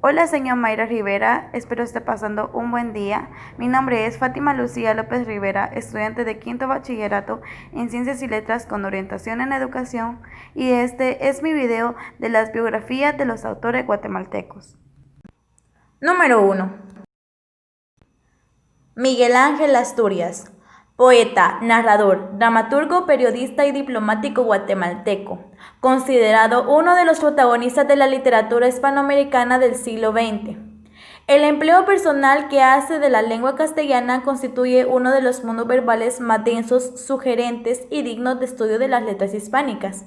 Hola, señor Mayra Rivera, espero esté pasando un buen día. Mi nombre es Fátima Lucía López Rivera, estudiante de quinto bachillerato en Ciencias y Letras con orientación en educación, y este es mi video de las biografías de los autores guatemaltecos. Número 1. Miguel Ángel Asturias, poeta, narrador, dramaturgo, periodista y diplomático guatemalteco, considerado uno de los protagonistas de la literatura hispanoamericana del siglo XX. El empleo personal que hace de la lengua castellana constituye uno de los mundos verbales más densos, sugerentes y dignos de estudio de las letras hispánicas.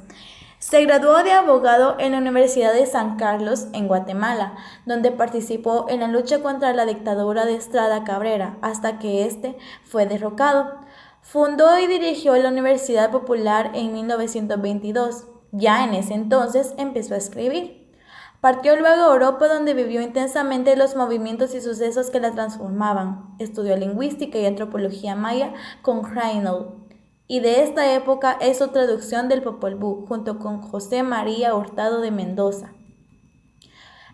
Se graduó de abogado en la Universidad de San Carlos, en Guatemala, donde participó en la lucha contra la dictadura de Estrada Cabrera, hasta que éste fue derrocado. Fundó y dirigió la Universidad Popular en 1922. Ya en ese entonces empezó a escribir. Partió luego a Europa, donde vivió intensamente los movimientos y sucesos que la transformaban. Estudió lingüística y antropología maya con Reinhold, y de esta época es su traducción del Popol Vuh, junto con José María Hurtado de Mendoza.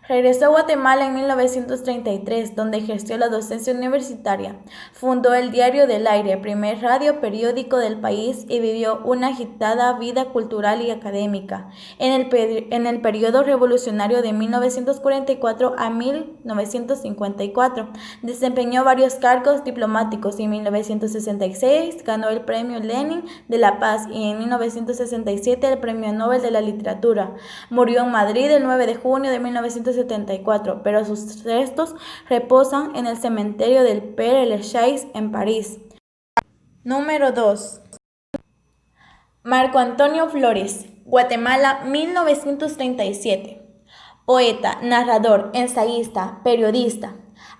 Regresó a Guatemala en 1933, donde ejerció la docencia universitaria. Fundó el Diario del Aire, primer radio periódico del país, y vivió una agitada vida cultural y académica. En el periodo revolucionario de 1944 a 1954, desempeñó varios cargos diplomáticos y en 1966 ganó el Premio Lenin de la Paz y en 1967 el Premio Nobel de la Literatura. Murió en Madrid el 9 de junio de 1974, pero sus restos reposan en el cementerio del Père Lachaise en París. Número 2. Marco Antonio Flores, Guatemala, 1937. Poeta, narrador, ensayista, periodista.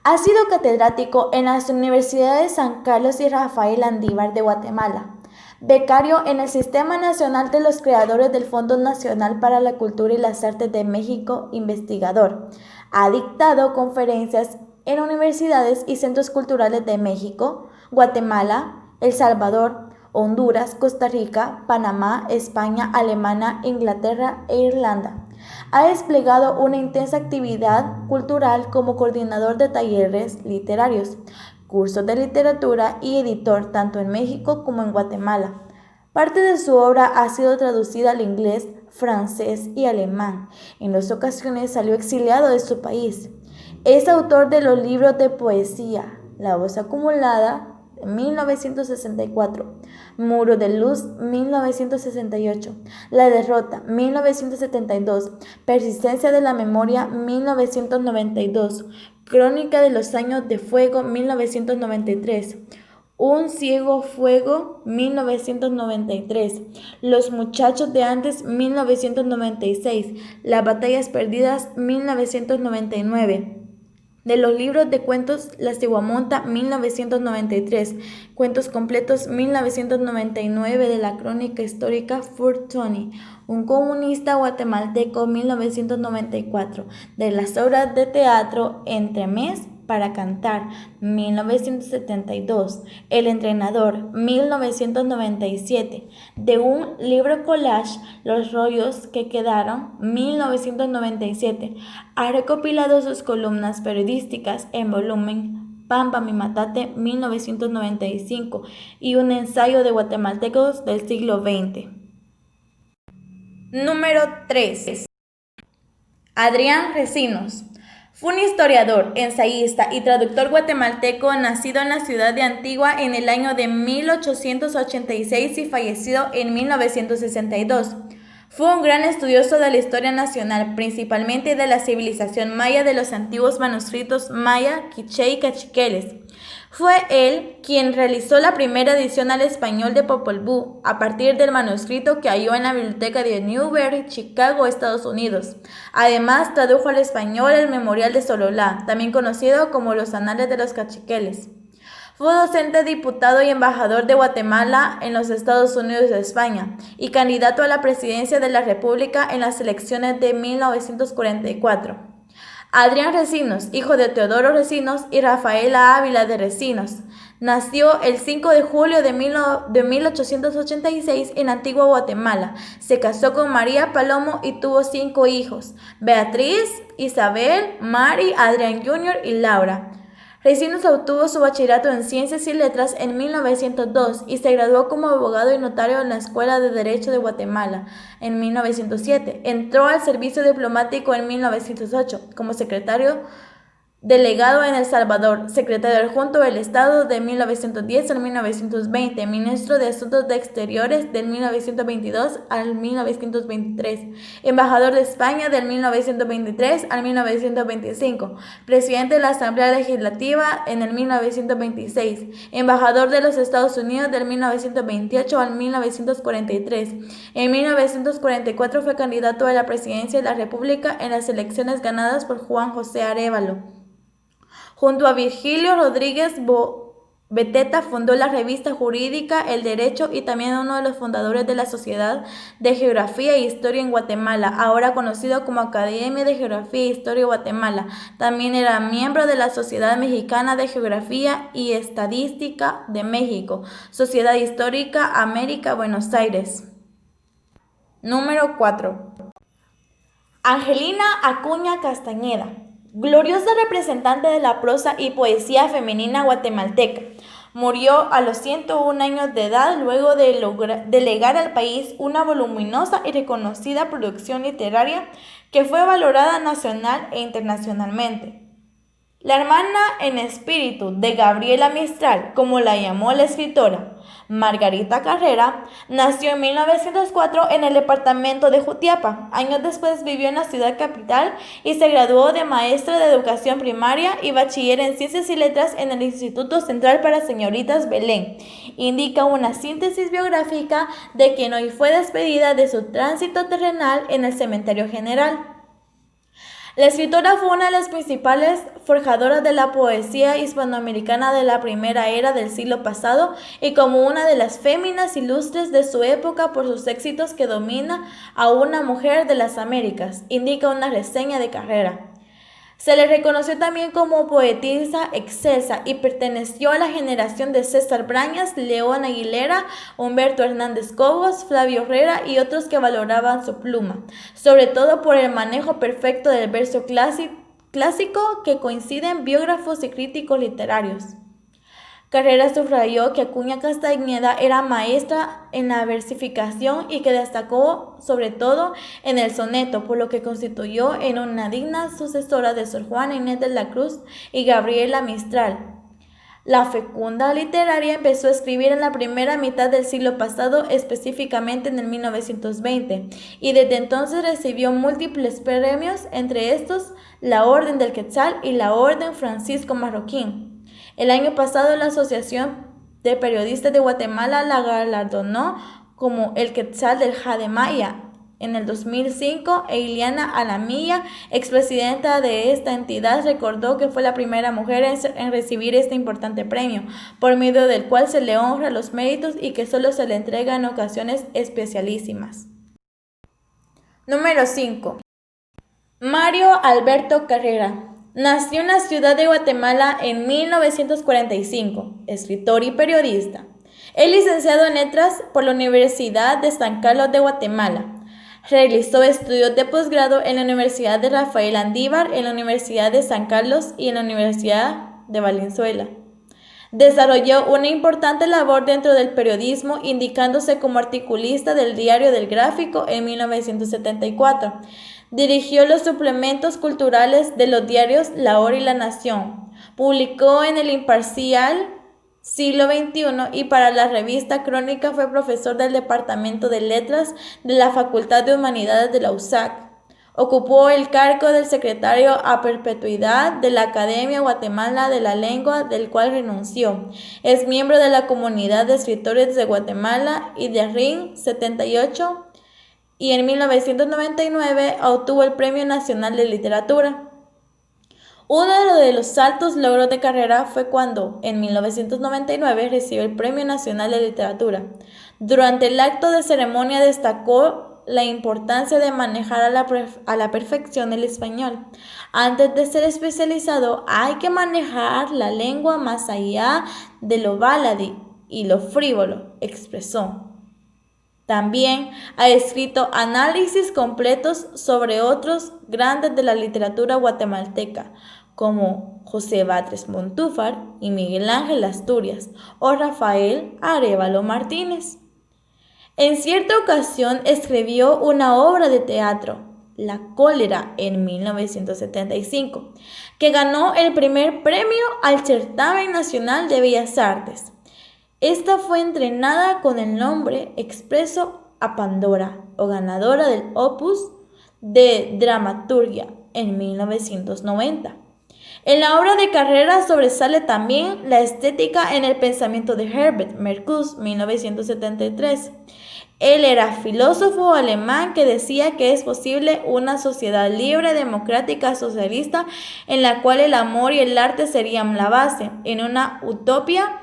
Ha sido catedrático en las universidades San Carlos y Rafael Landívar de Guatemala. Becario en el Sistema Nacional de los Creadores del Fondo Nacional para la Cultura y las Artes de México, investigador. Ha dictado conferencias en universidades y centros culturales de México, Guatemala, El Salvador, Honduras, Costa Rica, Panamá, España, Alemania, Inglaterra e Irlanda. Ha desplegado una intensa actividad cultural como coordinador de talleres literarios, cursos de literatura y editor tanto en México como en Guatemala. Parte de su obra ha sido traducida al inglés, francés y alemán. En dos ocasiones salió exiliado de su país. Es autor de los libros de poesía La Voz Acumulada, 1964, Muro de Luz, 1968, La Derrota, 1972, Persistencia de la Memoria, 1992, Crónica de los Años de Fuego, 1993, Un Ciego Fuego, 1993, Los Muchachos de Antes, 1996, Las Batallas Perdidas, 1999. De los libros de cuentos La Ciguamonta, 1993, Cuentos Completos, 1999, de la crónica histórica Fortuny, Un comunista guatemalteco, 1994, de las obras de teatro Entremés para cantar, 1972, El entrenador, 1997, de un libro collage, Los rollos que quedaron, 1997, ha recopilado sus columnas periodísticas en volumen Pampa mi Matate, 1995, y un ensayo de guatemaltecos del siglo XX. Número 3. Adrián Recinos. Fue un historiador, ensayista y traductor guatemalteco nacido en la ciudad de Antigua en el año de 1886 y fallecido en 1962. Fue un gran estudioso de la historia nacional, principalmente de la civilización maya, de los antiguos manuscritos maya, quiché y cachiqueles. Fue él quien realizó la primera edición al español de Popol Vuh a partir del manuscrito que halló en la biblioteca de Newberry, Chicago, Estados Unidos. Además, tradujo al español el Memorial de Sololá, también conocido como los Anales de los Cachiqueles. Fue docente, diputado y embajador de Guatemala en los Estados Unidos de España y candidato a la presidencia de la República en las elecciones de 1944. Adrián Recinos, hijo de Teodoro Recinos y Rafaela Ávila de Recinos, Nació el 5 de julio de 1886 en Antigua Guatemala. Se casó con María Palomo y tuvo 5 hijos: Beatriz, Isabel, Mari, Adrián Jr. y Laura. Recién obtuvo su bachillerato en Ciencias y Letras en 1902 y se graduó como abogado y notario en la Escuela de Derecho de Guatemala en 1907. Entró al servicio diplomático en 1908 como secretario delegado en El Salvador, secretario adjunto del Estado de 1910 al 1920, ministro de Asuntos Exteriores del 1922 al 1923, embajador de España del 1923 al 1925, presidente de la Asamblea Legislativa en el 1926, embajador de los Estados Unidos del 1928 al 1943. En 1944 fue candidato a la presidencia de la República en las elecciones ganadas por Juan José Arévalo. Junto a Virgilio Rodríguez Beteta fundó la revista jurídica El Derecho y también uno de los fundadores de la Sociedad de Geografía e Historia en Guatemala, ahora conocido como Academia de Geografía e Historia de Guatemala. También era miembro de la Sociedad Mexicana de Geografía y Estadística de México, Sociedad Histórica América, Buenos Aires. Número 4. Angelina Acuña Castañeda. Gloriosa representante de la prosa y poesía femenina guatemalteca. Murió a los 101 años de edad luego de legar al país una voluminosa y reconocida producción literaria que fue valorada nacional e internacionalmente. La hermana en espíritu de Gabriela Mistral, como la llamó la escritora, Margarita Carrera, nació en 1904 en el departamento de Jutiapa. Años después vivió en la ciudad capital y se graduó de maestra de educación primaria y bachiller en Ciencias y Letras en el Instituto Central para Señoritas Belén. Indica una síntesis biográfica de quien hoy fue despedida de su tránsito terrenal en el Cementerio General. La escritora fue una de las principales forjadoras de la poesía hispanoamericana de la primera era del siglo pasado y como una de las féminas ilustres de su época por sus éxitos que domina a una mujer de las Américas, indica una reseña de Carrera. Se le reconoció también como poetisa excelsa y perteneció a la generación de César Brañas, León Aguilera, Humberto Hernández Cobos, Flavio Herrera y otros que valoraban su pluma, sobre todo por el manejo perfecto del verso clásico que coinciden biógrafos y críticos literarios. Carrera subrayó que Acuña Castañeda era maestra en la versificación y que destacó sobre todo en el soneto, por lo que constituyó en una digna sucesora de Sor Juana Inés de la Cruz y Gabriela Mistral. La fecunda literaria empezó a escribir en la primera mitad del siglo pasado, específicamente en el 1920, y desde entonces recibió múltiples premios, entre estos la Orden del Quetzal y la Orden Francisco Marroquín. El año pasado la Asociación de Periodistas de Guatemala la galardonó como el Quetzal del Jademaya en el 2005 e Ileana Alamilla, expresidenta de esta entidad, recordó que fue la primera mujer en recibir este importante premio, por medio del cual se le honra los méritos y que solo se le entrega en ocasiones especialísimas. Número 5. Mario Alberto Carrera. Nació en la ciudad de Guatemala en 1945, escritor y periodista. Es licenciado en Letras por la Universidad de San Carlos de Guatemala. Realizó estudios de posgrado en la Universidad de Rafael Andívar, en la Universidad de San Carlos y en la Universidad de Valenzuela. Desarrolló una importante labor dentro del periodismo, indicándose como articulista del Diario del Gráfico en 1974. Dirigió los suplementos culturales de los diarios La Hora y La Nación. Publicó en El Imparcial, Siglo XXI y para la revista Crónica fue profesor del Departamento de Letras de la Facultad de Humanidades de la USAC. Ocupó el cargo del secretario a perpetuidad de la Academia Guatemala de la Lengua, del cual renunció. Es miembro de la Comunidad de Escritores de Guatemala y de RIN 78 y en 1999 obtuvo el Premio Nacional de Literatura. Uno de los altos logros de Carrera fue cuando, en 1999, recibió el Premio Nacional de Literatura. Durante el acto de ceremonia destacó la importancia de manejar a la perfección el español. Antes de ser especializado, hay que manejar la lengua más allá de lo baladí y lo frívolo, expresó. También ha escrito análisis completos sobre otros grandes de la literatura guatemalteca, como José Batres Montúfar y Miguel Ángel Asturias o Rafael Arévalo Martínez. En cierta ocasión escribió una obra de teatro, La cólera, en 1975, que ganó el primer premio al Certamen Nacional de Bellas Artes. Esta fue entrenada con el nombre expreso a Pandora, o ganadora del Opus de Dramaturgia en 1990. En la obra de carrera sobresale también la estética en el pensamiento de Herbert Marcuse, 1973. Él era filósofo alemán que decía que es posible una sociedad libre, democrática, socialista, en la cual el amor y el arte serían la base, en una utopía.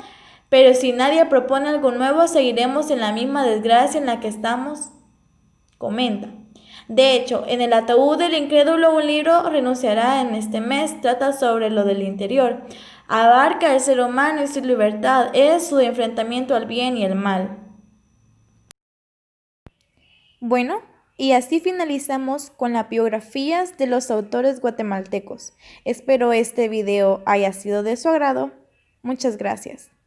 Pero si nadie propone algo nuevo, seguiremos en la misma desgracia en la que estamos, comenta. De hecho, en El ataúd del incrédulo, un libro renunciará en este mes, trata sobre lo del interior. Abarca el ser humano y su libertad, es su enfrentamiento al bien y el mal. Bueno, y así finalizamos con las biografías de los autores guatemaltecos. Espero este video haya sido de su agrado. Muchas gracias.